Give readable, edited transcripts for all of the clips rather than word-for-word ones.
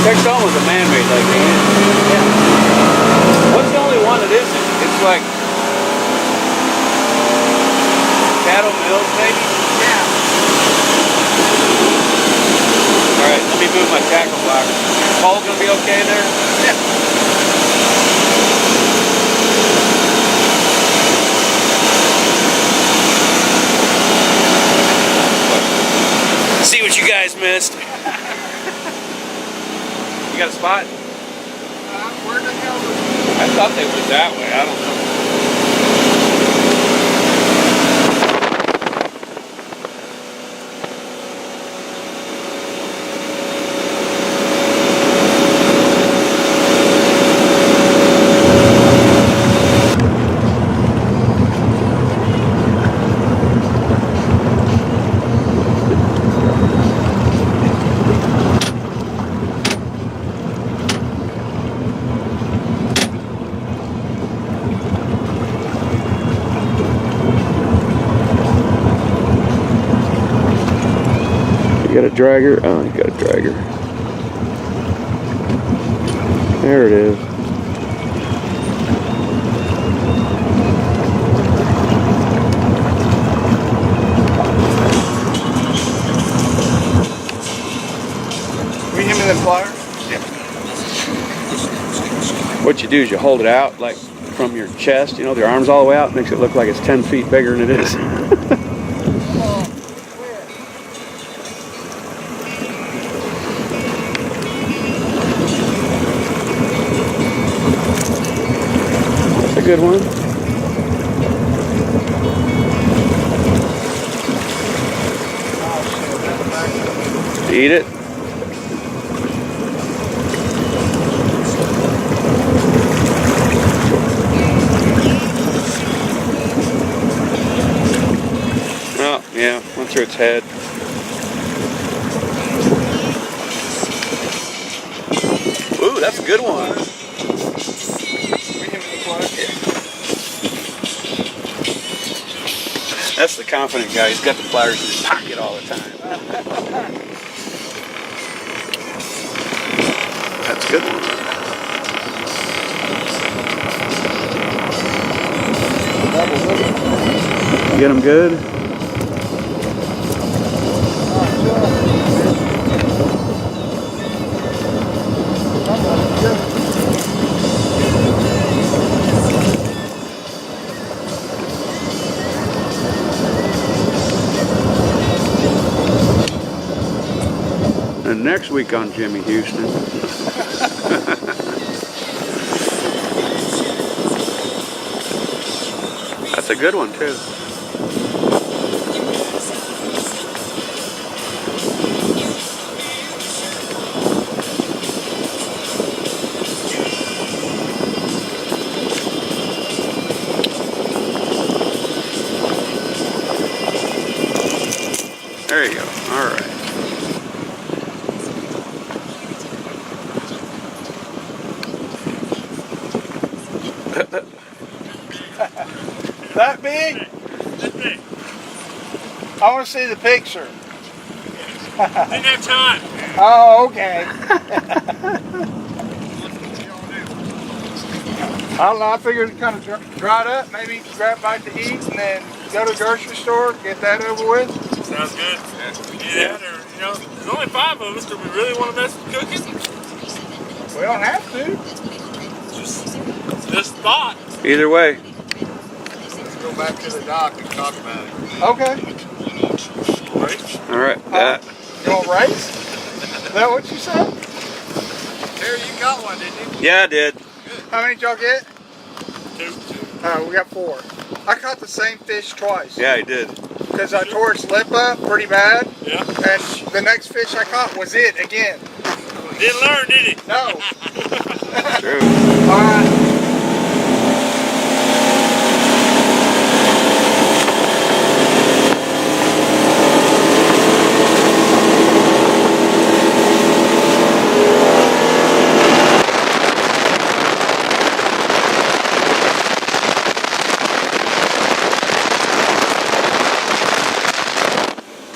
Texoma was a man-made lake, ain't it? Yeah. What's the only one that isn't? It's like Cattle Mills, maybe? Yeah. Alright, let me move my tackle block. Paul gonna be okay there? Yeah. See what you guys missed. You got a spot? Where the hell I thought they were that way. I don't know. You got a dragger? Oh, you got a dragger. There it is. Will you hand me them pliers? Yeah. What you do is you hold it out like from your chest, you know, the arms all the way out, makes it look like it's 10 feet bigger than it is. That's a good one. Eat it. Oh, yeah, went through its head. Ooh, that's a good one. Will you hand me the pliers? That's the confident guy. He's got the pliers in his pocket all the time. That's a good one. You get them good? And next week on Jimmy Houston. That's a good one too. There you go. All right. That big? That big. I want to see the picture. Didn't have time. Oh, okay. I don't know. I figured it kind of dried up. Maybe grab a bite to eat and then go to the grocery store, get that over with. Sounds good. Yeah. Or, you know, there's only 5 of us. Do we really want to mess with cooking? We don't have to. Just thought. Either way. Let's go back to the dock and talk about it. Okay. Right? All right. That. You want race? Is that what you said? Terry, you got one, didn't you? Yeah, I did. How many did y'all get? 2. We got 4. I caught the same fish twice. Yeah, I did. Because I tore its lip up pretty bad. Yeah. And the next fish I caught was it again. Didn't learn, did he? No. True. All right.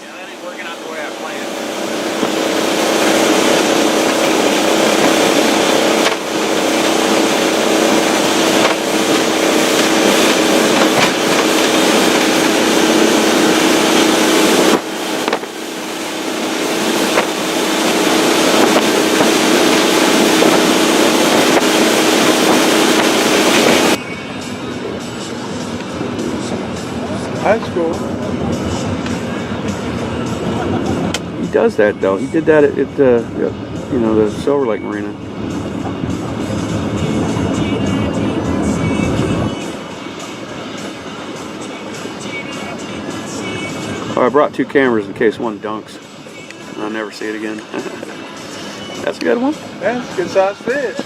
Yeah, that ain't working out the way I planned. That's cool. He does that though. He did that at the Silver Lake Marina. Oh, I brought 2 cameras in case one dunks. I'll never see it again. That's a good one. Yeah, it's a good sized fish.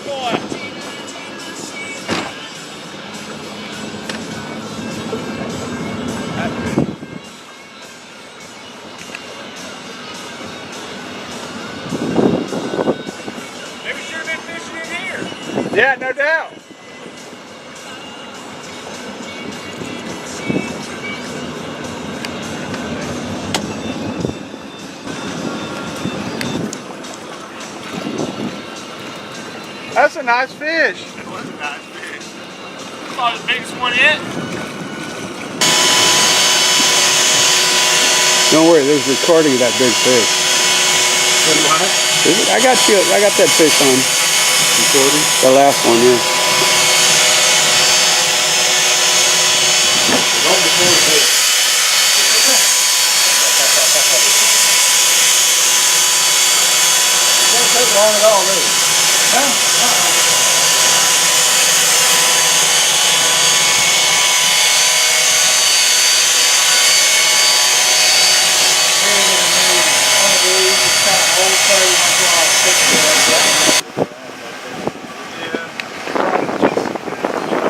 Maybe should have been fishing in here. Yeah, no doubt. That's a nice fish. That was a nice fish. Probably the biggest one yet. Don't worry, there's recording of that big fish. Is it? I got that fish on. Recording? The last one, yeah. Don't take long at all, really.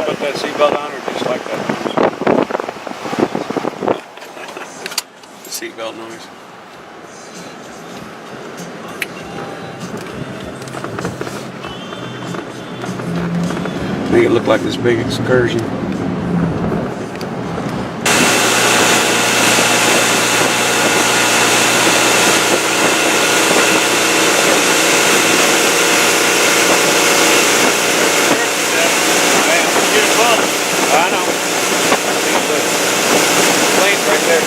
Put that seatbelt on or just like that? Seatbelt noise. Make it look like this big excursion. I know. Plane's right there.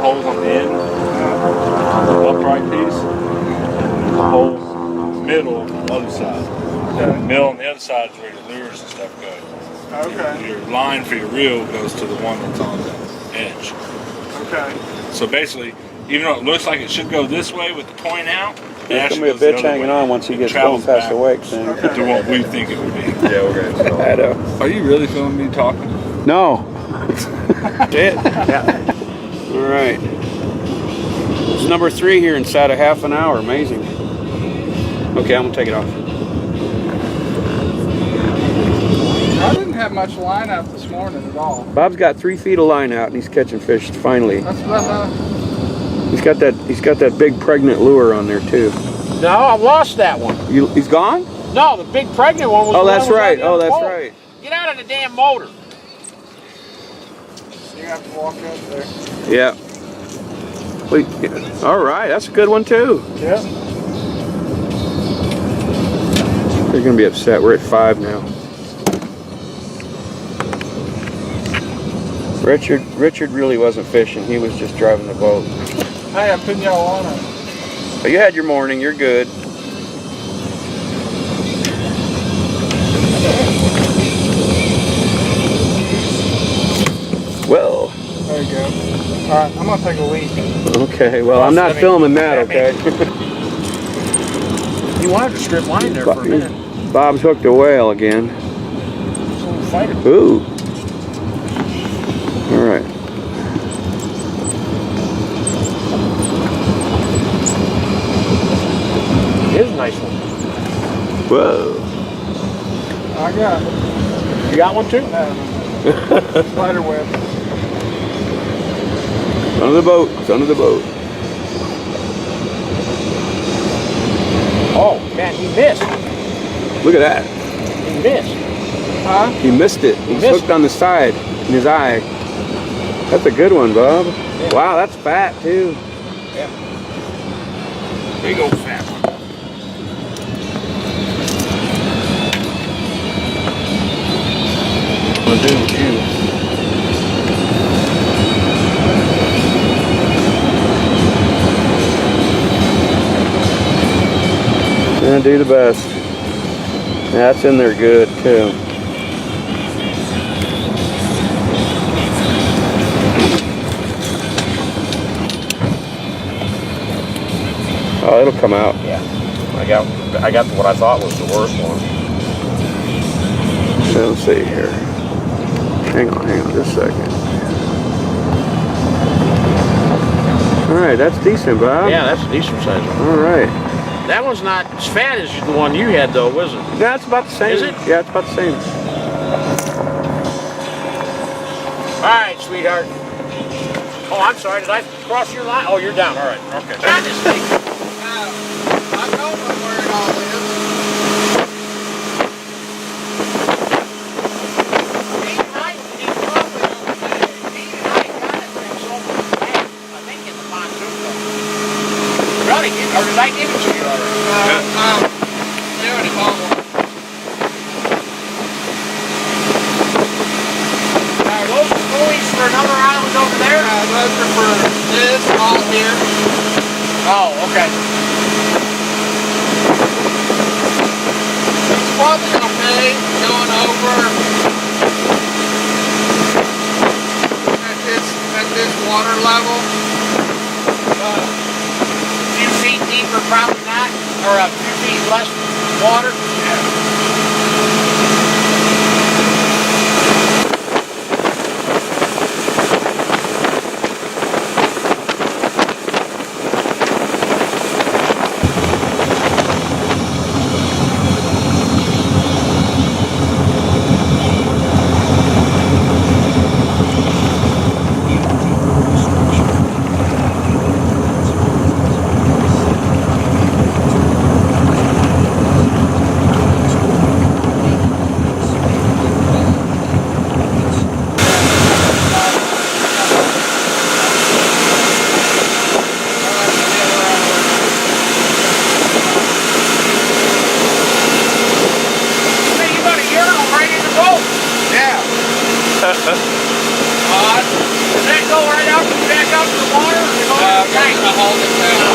Holes on the end. The upright piece. The holes middle on the other side. The middle on the other side is where your lures and stuff go. Okay. Your line for your reel goes to the one that's on the edge. Okay. So basically, even though it looks like it should go this way with the point out, it There's actually gonna goes be a the bitch other hanging way. on once he It gets going travels past the backwards wake thing. to what we think it would be. Yeah, we're gonna I know. Are you really filming me talking? No. It. All right. It's number 3 here inside of half an hour. Amazing. Okay, I'm gonna take it off. I didn't have much line out this morning at all. Bob's got 3 feet of line out and he's catching fish finally. That's He's got that big pregnant lure on there too. No, I lost that one. He's gone? No, the big pregnant one was. Oh, the that's one that was right. on the Oh, that's pole. right. Get out of the damn motor. you have to walk up there. Yeah. Wait, yeah. All right, that's a good one too. Yeah. They're gonna be upset. We're at 5 now. Richard really wasn't fishing. He was just driving the boat. Hey, I'm putting y'all on it. But you had your morning. You're good. Well. There you go. All right, I'm gonna take a leak. Okay. Well, I'm not filming that. Okay. You wanted to strip line there for a minute. Bob's hooked a whale again. Fight it. Ooh. All right. It is a nice one. Whoa. I got it. You got one too? Spider web. It's under the boat. It's under the boat. Oh, man, he missed. Look at that. He missed. Huh? He missed it. He's missed hooked on the side in his eye. That's a good one, Bob. Yeah. Wow, that's fat too. Big old fat one. I'll do with you. to do the best. That's in there good too. Oh, it'll come out. Yeah. I got what I thought was the worst one. Let's see here. Hang on just a second. All right, that's decent, Bob. Yeah, that's a decent size one. All right. That one's not as fat as the one you had, though, was it? Yeah, it's about the same. Is it? Yeah, it's about the same. All right, sweetheart. Oh, I'm sorry. Did I cross your line? Oh, you're down. All right. Okay. God, this thing. I know where it all is. He and I got it from someone's bag, I think in the pontoon boat. Really? Or did I give it to you already? They already bought one. Are those buoys for another island over there? Those are for this all here. Oh, okay. It's probably okay going over at this water level. A few feet deeper, probably not. Or a few feet less water. Hey, you got a urinal right in the boat. Yeah. Does that go right out, back out to the water? Or does it go in the tank? I hold it down.